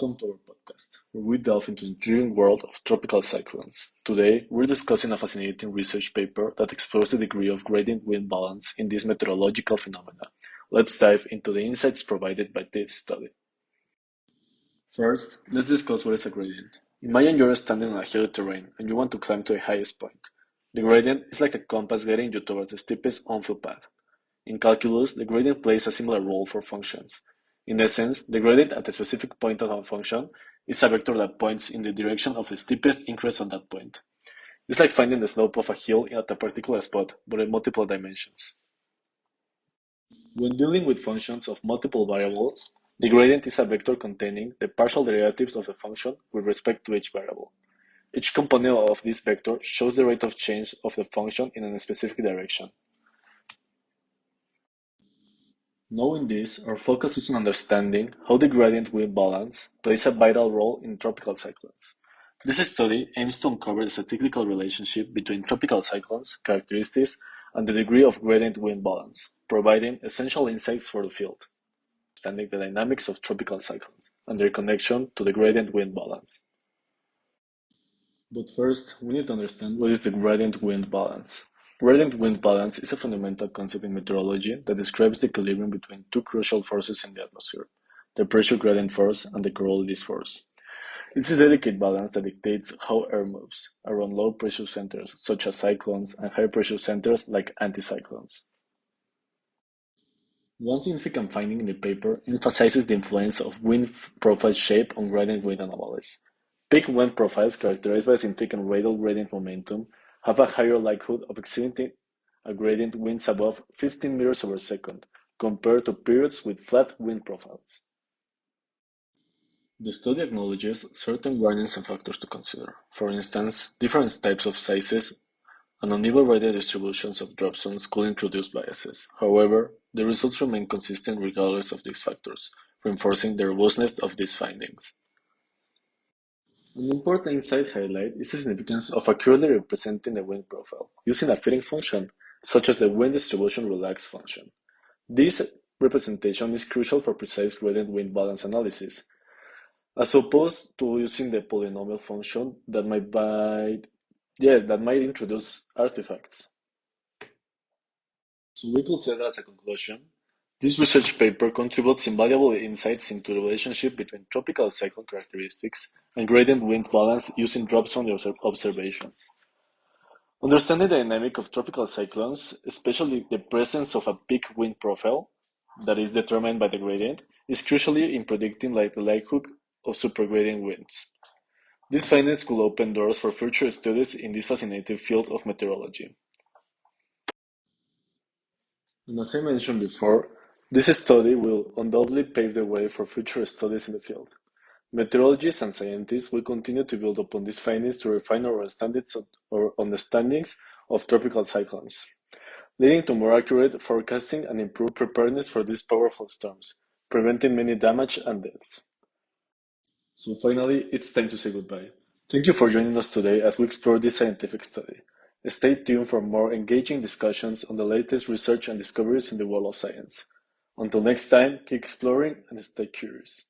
welcome to our podcast, where we delve into the intriguing world of tropical cyclones. Today, we're discussing a fascinating research paper that explores the degree of gradient wind balance in these meteorological phenomena. Let's dive into the insights provided by this study. First, let's discuss what is a gradient. Imagine you're standing on a hilly terrain and you want to climb to the highest point. The gradient is like a compass guiding you towards the steepest onfield path. In calculus, the gradient plays a similar role for functions. In essence, the gradient at a specific point of a function is a vector that points in the direction of the steepest increase on that point. It's like finding the slope of a hill at a particular spot, but in multiple dimensions. When dealing with functions of multiple variables, the gradient is a vector containing the partial derivatives of the function with respect to each variable. Each component of this vector shows the rate of change of the function in a specific direction. Knowing this, our focus is on understanding how the gradient wind balance plays a vital role in tropical cyclones. This study aims to uncover the statistical relationship between tropical cyclones, characteristics, and the degree of gradient wind balance, providing essential insights for the field, understanding the dynamics of tropical cyclones and their connection to the gradient wind balance. But first, we need to understand what is the gradient wind balance. Gradient wind balance is a fundamental concept in meteorology that describes the equilibrium between two crucial forces in the atmosphere, the pressure gradient force and the Coriolis force. It's a delicate balance that dictates how air moves around low pressure centers, such as cyclones, and high pressure centers like anticyclones. One significant finding in the paper emphasizes the influence of wind profile shape on gradient wind anomalies. Peak wind profiles characterized by significant radial gradient momentum have a higher likelihood of exhibiting a gradient winds above 15 meters per second compared to periods with flat wind profiles. The study acknowledges certain warnings and factors to consider. For instance, different types of sizes and uneven radial distributions of drop zones could introduce biases. However, the results remain consistent regardless of these factors, reinforcing the robustness of these findings. An important insight highlight is the significance of accurately representing the wind profile using a fitting function, such as the wind distribution relaxed function. This representation is crucial for precise gradient wind balance analysis, as opposed to using the polynomial function that might introduce artifacts. So we could say that as a conclusion, this research paper contributes invaluable insights into the relationship between tropical cyclone characteristics and gradient wind balance using drop zone observations. Understanding the dynamic of tropical cyclones, especially the presence of a peak wind profile that is determined by the gradient, is crucial in predicting the likelihood of supergradient winds. These findings could open doors for future studies in this fascinating field of meteorology. And as I mentioned before, this study will undoubtedly pave the way for future studies in the field. Meteorologists and scientists will continue to build upon these findings to refine our understandings of tropical cyclones, leading to more accurate forecasting and improved preparedness for these powerful storms, preventing many damage and deaths. So finally, it's time to say goodbye. Thank you for joining us today as we explore this scientific study. Stay tuned for more engaging discussions on the latest research and discoveries in the world of science. Until next time, keep exploring and stay curious.